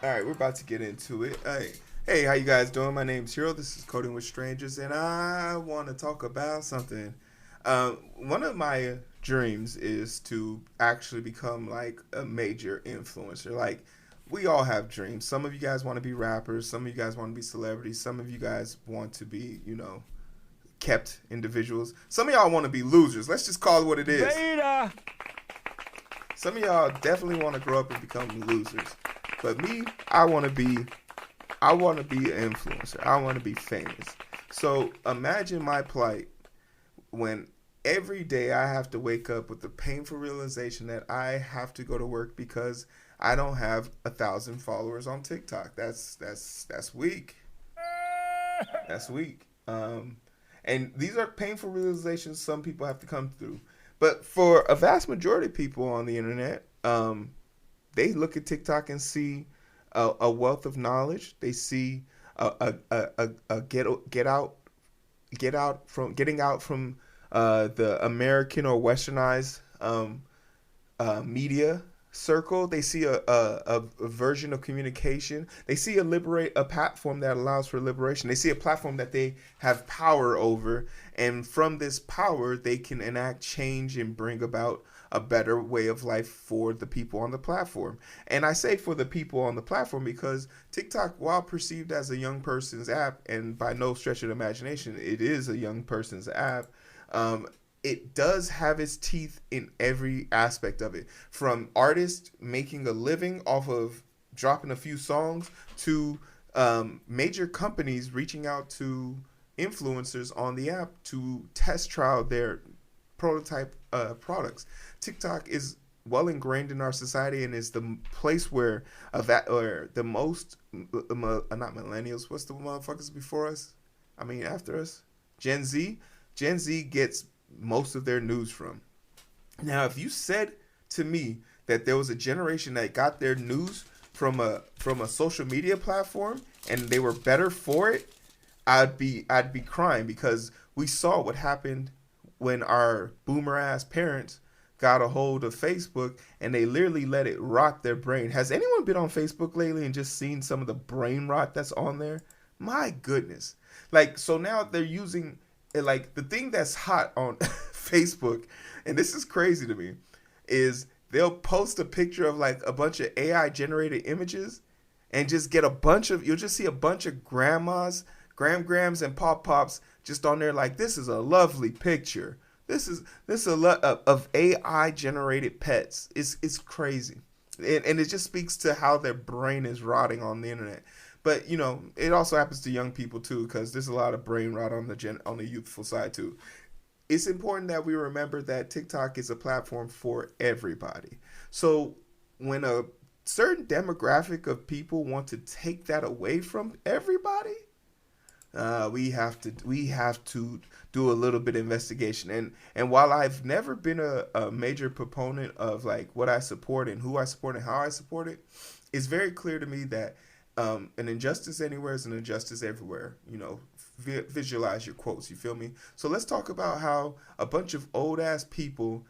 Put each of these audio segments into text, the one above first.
All right, we're about to get into it. Hey, how you guys doing? My name's Hero. This is Coding with Strangers, and I want to talk about something. One of my dreams is to actually become like a major influencer. Like, we all have dreams. Some of you guys want to be rappers. Some of you guys want to be celebrities. Some of you guys want to be, kept individuals. Some of y'all want to be losers. Let's just call it what it is. Beta. Some of y'all definitely want to grow up and become losers. But me, I want to be an influencer. I want to be famous. So imagine my plight when every day I have to wake up with the painful realization that I have to go to work because I don't have 1,000 followers on TikTok. That's weak. That's weak. And these are painful realizations some people have to come through. But for a vast majority of people on the internet, they look at TikTok and see a wealth of knowledge. They see a getting out from the American or Westernized media circle. They see a version of communication. They see a platform that allows for liberation. They see a platform that they have power over, and from this power they can enact change and bring about a better way of life for the people on the platform. And I say for the people on the platform because TikTok, while perceived as a young person's app, and by no stretch of the imagination it is a young person's app, it does have its teeth in every aspect of it, from artists making a living off of dropping a few songs to major companies reaching out to influencers on the app to test trial their prototype products. TikTok is well ingrained in our society and is the place where or the most not millennials, what's the motherfuckers before us? I mean after us, Gen Z. Gen Z gets most of their news from. Now, if you said to me that there was a generation that got their news from a social media platform and they were better for it, I'd be crying, because we saw what happened when our boomer ass parents got a hold of Facebook and they literally let it rot their brain. Has anyone been on Facebook lately and just seen some of the brain rot that's on there? My goodness. Like, so now they're using, like, the thing that's hot on Facebook, and this is crazy to me, is they'll post a picture of like a bunch of AI generated images and just get you'll just see a bunch of grams and pop-pops just on there like, this is a lovely picture. This is a lot of AI generated pets. It's crazy. And it just speaks to how their brain is rotting on the internet. But it also happens to young people too, because there's a lot of brain rot on the youthful side too. It's important that we remember that TikTok is a platform for everybody. So when a certain demographic of people want to take that away from everybody, we have to do a little bit of investigation. And while I've never been a major proponent of like what I support and who I support and how I support it, it's very clear to me that an injustice anywhere is an injustice everywhere. Visualize your quotes. You feel me? So let's talk about how a bunch of old ass people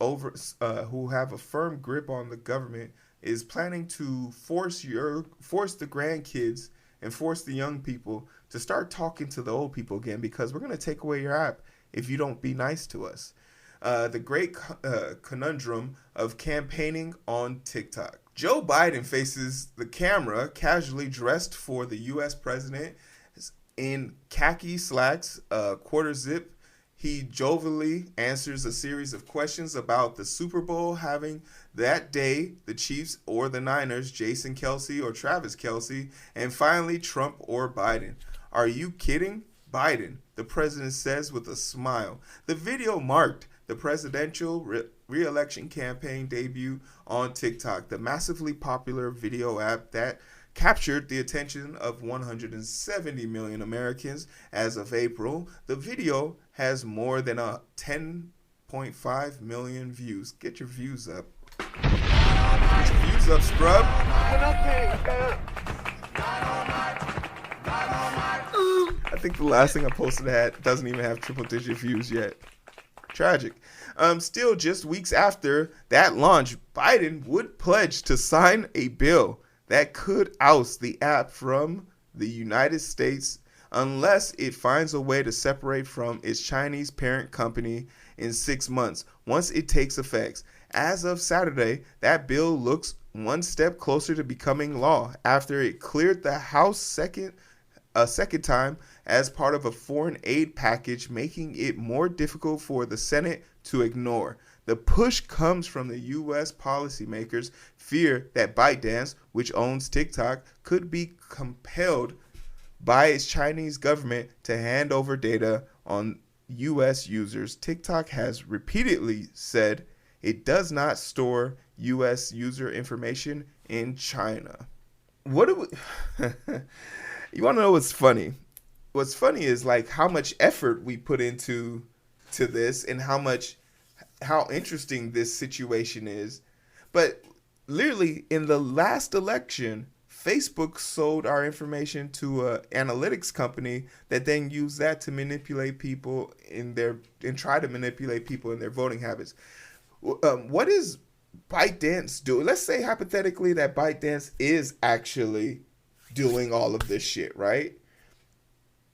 who have a firm grip on the government is planning to force the grandkids and force the young people to start talking to the old people again, because we're going to take away your app if you don't be nice to us. The great conundrum of campaigning on TikTok. Joe Biden faces the camera casually dressed for the U.S. president in khaki slacks, quarter zip. He jovially answers a series of questions about the Super Bowl having that day, the Chiefs or the Niners, Jason Kelce or Travis Kelce, and finally Trump or Biden. Are you kidding? Biden, the president says with a smile. The video marked the presidential re-election campaign debut on TikTok, the massively popular video app that captured the attention of 170 million Americans as of April. The video has more than 10.5 million views. Get your views up. Get your views up, scrub. I think the last thing I posted doesn't even have triple-digit views yet. Tragic. Still, just weeks after that launch, Biden would pledge to sign a bill that could oust the app from the United States unless it finds a way to separate from its Chinese parent company in 6 months once it takes effect. As of Saturday, that bill looks one step closer to becoming law after it cleared the House a second time as part of a foreign aid package, making it more difficult for the Senate to ignore. The push comes from the U.S. policymakers' fear that ByteDance, which owns TikTok, could be compelled by its Chinese government to hand over data on U.S. users. TikTok has repeatedly said it does not store U.S. user information in China. What do we... You want to know what's funny? What's funny is like how much effort we put into this and how interesting this situation is. But literally in the last election, Facebook sold our information to an analytics company that then used that to manipulate people and try to manipulate people in their voting habits. What is ByteDance doing? Let's say hypothetically that ByteDance is actually doing all of this shit, right?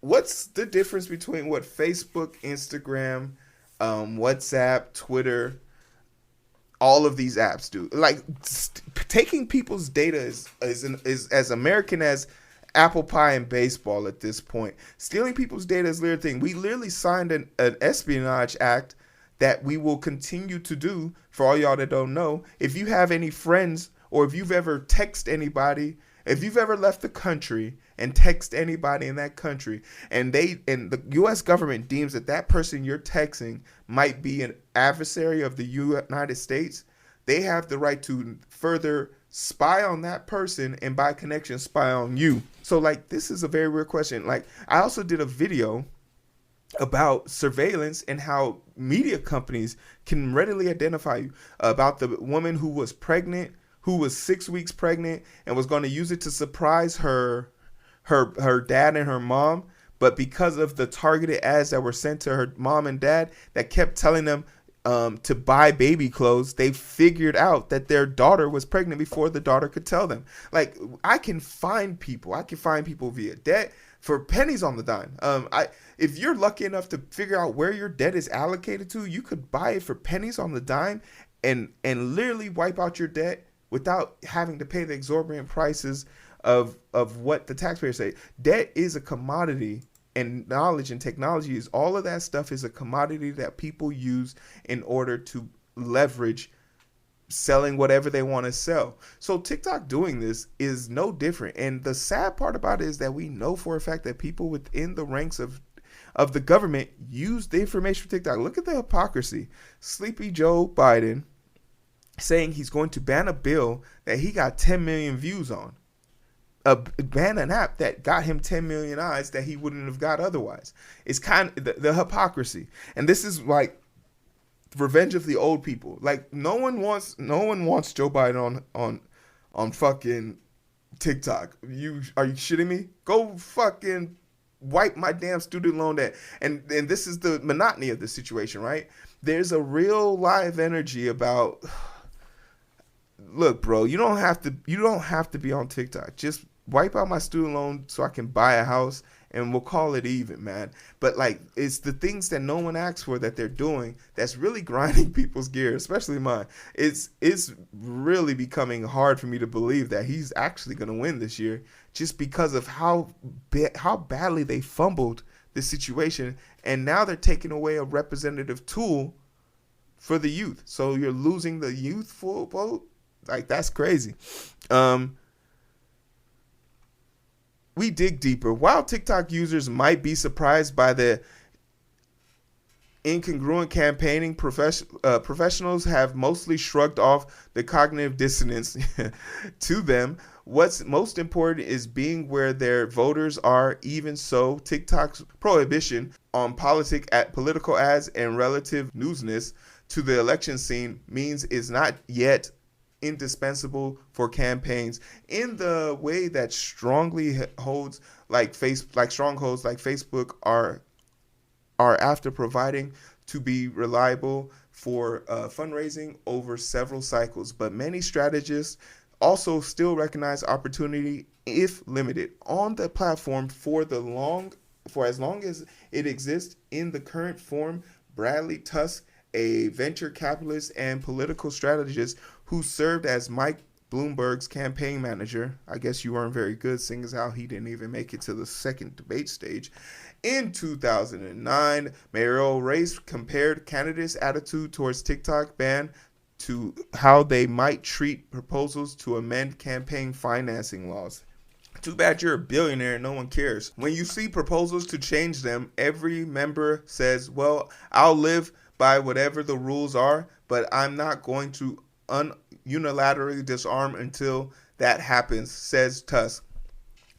What's the difference between what Facebook, Instagram, WhatsApp, Twitter, all of these apps do? Like taking people's data is as American as apple pie and baseball at this point. Stealing people's data is literally a thing. We literally signed an espionage act that we will continue to do. For all y'all that don't know, if you have any friends or if you've ever texted anybody, if you've ever left the country and text anybody in that country and the U.S. government deems that person you're texting might be an adversary of the United States, they have the right to further spy on that person and by connection spy on you. So like this is a very weird question. Like I also did a video about surveillance and how media companies can readily identify you, about the woman who was pregnant, who was 6 weeks pregnant and was going to use it to surprise her dad and her mom. But because of the targeted ads that were sent to her mom and dad that kept telling them to buy baby clothes, they figured out that their daughter was pregnant before the daughter could tell them. Like I can find people via debt for pennies on the dime. If you're lucky enough to figure out where your debt is allocated to, you could buy it for pennies on the dime and literally wipe out your debt without having to pay the exorbitant prices of what the taxpayers say. Debt is a commodity, and knowledge and technology is all of that stuff is a commodity that people use in order to leverage selling whatever they want to sell. So TikTok doing this is no different. And the sad part about it is that we know for a fact that people within the ranks of the government use the information from TikTok. Look at the hypocrisy. Sleepy Joe Biden saying he's going to ban a bill that he got 10 million views on. Ban an app that got him 10 million eyes that he wouldn't have got otherwise. It's kind of the hypocrisy. And this is like revenge of the old people. Like no one wants Joe Biden on fucking TikTok. Are you shitting me? Go fucking wipe my damn student loan debt. And this is the monotony of the situation, right? There's a real live energy about, look, bro, you don't have to be on TikTok. Just wipe out my student loan so I can buy a house and we'll call it even, man. But like, it's the things that no one asks for that they're doing that's really grinding people's gears, especially mine. It's really becoming hard for me to believe that he's actually going to win this year just because of how badly they fumbled this situation. And now they're taking away a representative tool for the youth. So you're losing the youthful vote. Like, that's crazy. We dig deeper. While TikTok users might be surprised by the incongruent campaigning, professionals have mostly shrugged off the cognitive dissonance to them. What's most important is being where their voters are. Even so, TikTok's prohibition on political ads and relative newsness to the election scene means it's not yet indispensable for campaigns in the way that strongholds like Facebook are after providing to be reliable for fundraising over several cycles. But many strategists also still recognize opportunity, if limited, on the platform for as long as it exists in the current form. Bradley Tusk, a venture capitalist and political strategist who served as Mike Bloomberg's campaign manager. I guess you weren't very good, seeing as how he didn't even make it to the second debate stage. In 2009, mayoral race compared candidates' attitude towards TikTok ban to how they might treat proposals to amend campaign financing laws. Too bad you're a billionaire and no one cares. When you see proposals to change them, every member says, well, I'll live by whatever the rules are, but I'm not going to unilaterally disarm until that happens, says Tusk.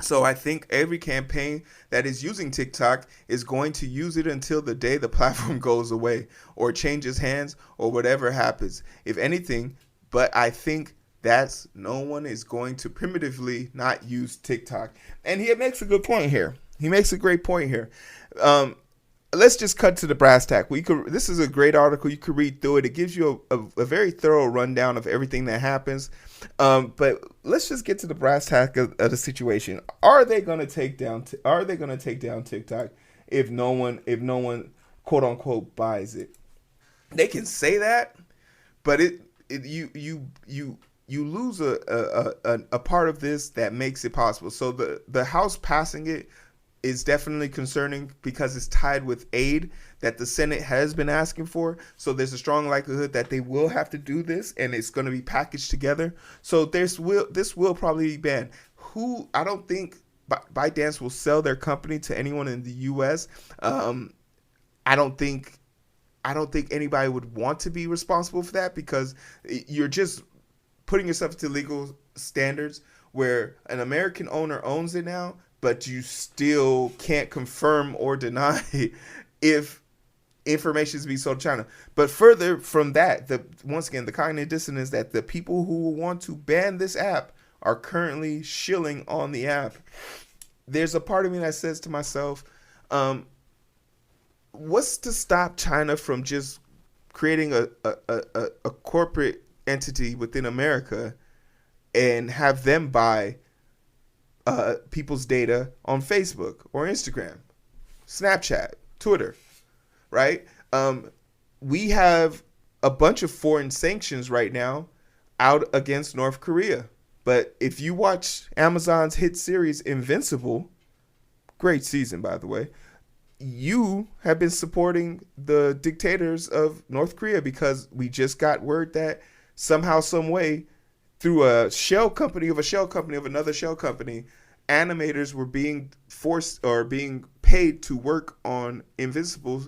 So I think every campaign that is using TikTok is going to use it until the day the platform goes away or changes hands or whatever happens. If anything, but I think that's no one is going to primitively not use TikTok. And he makes a good point here. He makes a great point here. Let's just cut to the brass tack. This is a great article. You could read through it. It gives you a very thorough rundown of everything that happens. But let's just get to the brass tack of the situation. Are they going to take down TikTok if no one quote unquote buys it? They can say that, but you lose a part of this that makes it possible. So the House passing it is definitely concerning because it's tied with aid that the Senate has been asking for. So there's a strong likelihood that they will have to do this, and it's going to be packaged together. So this will probably be banned. I don't think ByteDance will sell their company to anyone in the U.S. I don't think anybody would want to be responsible for that, because you're just putting yourself to legal standards where an American owner owns it now, but you still can't confirm or deny if information is being sold to China. But further from that, once again, the cognitive dissonance that the people who want to ban this app are currently shilling on the app. There's a part of me that says to myself, what's to stop China from just creating a corporate entity within America and have them buy people's data on Facebook or Instagram, Snapchat, Twitter, right? We have a bunch of foreign sanctions right now out against North Korea. But if you watch Amazon's hit series Invincible, great season, by the way, you have been supporting the dictators of North Korea, because we just got word that somehow, some way, through a shell company of a shell company of another shell company, animators were being forced or being paid to work on Invincible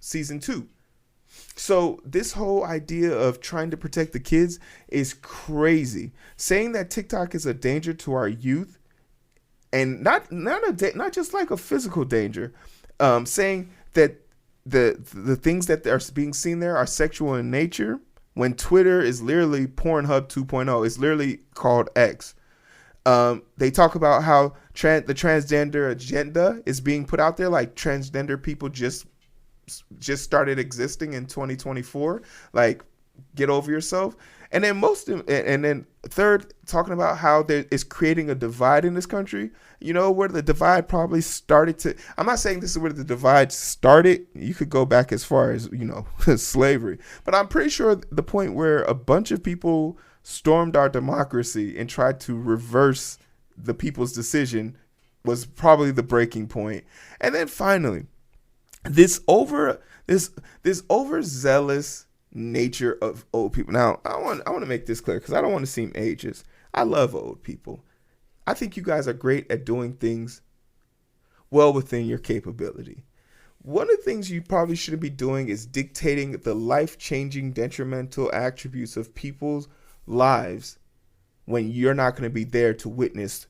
season 2. So this whole idea of trying to protect the kids is crazy. Saying that TikTok is a danger to our youth, and not just like a physical danger, saying that the things that are being seen there are sexual in nature, when Twitter is literally Pornhub 2.0. It's literally called X. They talk about how the transgender agenda is being put out there, like transgender people just started existing in 2024. Like, get over yourself. And then third, talking about how there is creating a divide in this country. You know where the divide probably started to. I'm not saying this is where the divide started. You could go back as far as, slavery. But I'm pretty sure the point where a bunch of people stormed our democracy and tried to reverse the people's decision was probably the breaking point. And then finally, this overzealous nature of old people. Now, I want to make this clear, because I don't want to seem ageist. I love old people. I think you guys are great at doing things well within your capability. One of the things you probably shouldn't be doing is dictating the life-changing detrimental attributes of people's lives when you're not going to be there to witness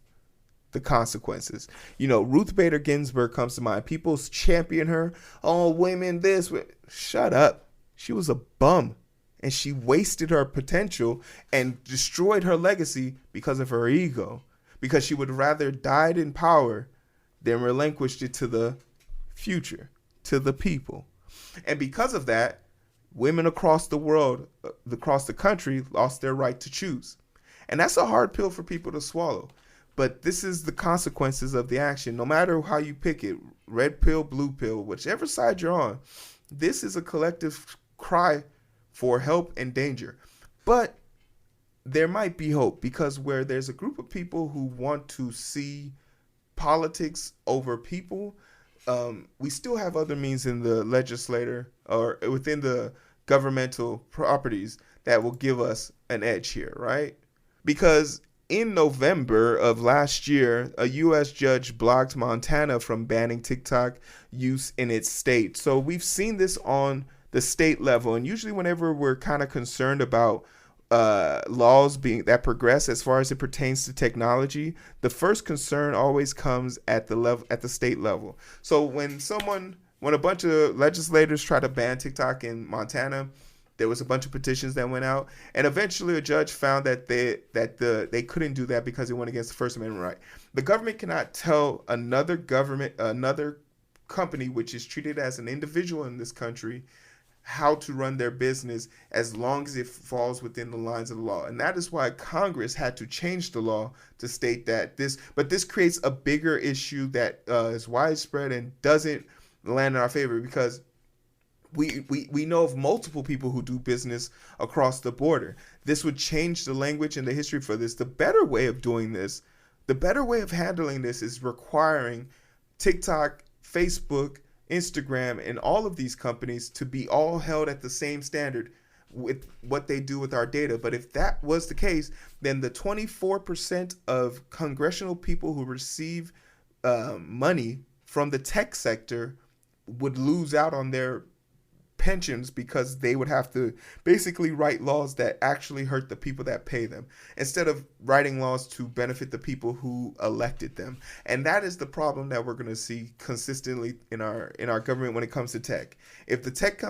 the consequences. Ruth Bader Ginsburg comes to mind. People champion her. Oh, women this. Shut up. She was a bum, and she wasted her potential and destroyed her legacy because of her ego, because she would rather died in power than relinquished it to the future, to the people. And because of that, women across the world, across the country, lost their right to choose. And that's a hard pill for people to swallow. But this is the consequences of the action. No matter how you pick it, red pill, blue pill, whichever side you're on, this is a collective cry for help and danger. But there might be hope, because where there's a group of people who want to see politics over people, we still have other means in the legislator or within the governmental properties that will give us an edge here, right? Because in November of last year, a U.S. judge blocked Montana from banning TikTok use in its state. So we've seen this on the state level, and usually whenever we're kind of concerned about laws being that progress as far as it pertains to technology, the first concern always comes at the state level. So when a bunch of legislators try to ban TikTok in Montana, there was a bunch of petitions that went out, and eventually a judge found that they couldn't do that because it went against the First Amendment right. The government cannot tell another company, which is treated as an individual in this country, how to run their business as long as it falls within the lines of the law. And that is why Congress had to change the law to state that this creates a bigger issue that is widespread and doesn't land in our favor, because we know of multiple people who do business across the border. This would change the language and the history for this. The better way of doing this, the better way of handling this is requiring TikTok, Facebook, Instagram, and all of these companies to be all held at the same standard with what they do with our data. But if that was the case, then the 24% of congressional people who receive money from the tech sector would lose out on their pensions, because they would have to basically write laws that actually hurt the people that pay them, instead of writing laws to benefit the people who elected them. And that is the problem that we're going to see consistently in our government when it comes to tech. If the tech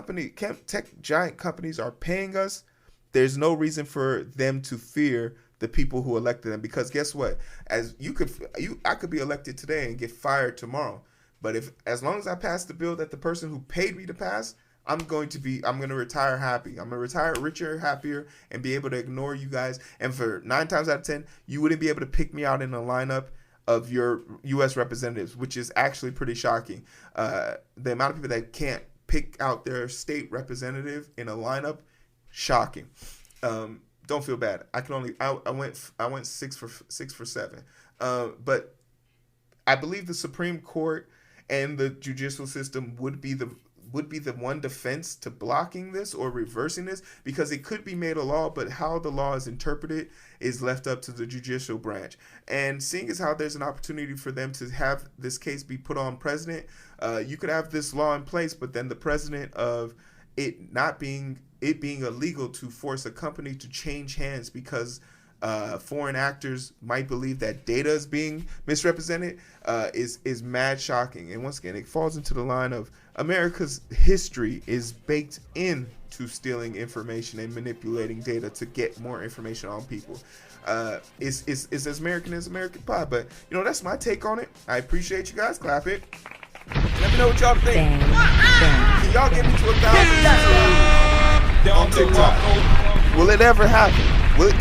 giant companies are paying us, there's no reason for them to fear the people who elected them, because guess what? I could be elected today and get fired tomorrow. But as long as I pass the bill that the person who paid me to pass, I'm going to retire happy. I'm going to retire richer, happier, and be able to ignore you guys. And for 9 times out of 10, you wouldn't be able to pick me out in a lineup of your U.S. representatives, which is actually pretty shocking. The amount of people that can't pick out their state representative in a lineup, shocking. Don't feel bad. I went 6 for 7. But I believe the Supreme Court and the judicial system would be the one defense to blocking this or reversing this, because it could be made a law, but how the law is interpreted is left up to the judicial branch. And seeing as how there's an opportunity for them to have this case be put on president, you could have this law in place, but then the president of it being illegal to force a company to change hands because foreign actors might believe that data is being misrepresented is mad shocking. And once again, it falls into the line of America's history is baked into stealing information and manipulating data to get more information on people. It's as American as American pie. But that's my take on it. I appreciate you guys. Clap it. Let me know what y'all think. Can y'all get me to 1,000 on TikTok? Will it ever happen?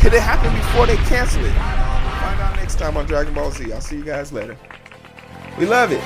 Could it happen before they cancel it? Find out next time on Dragon Ball Z. I'll see you guys later. We love it.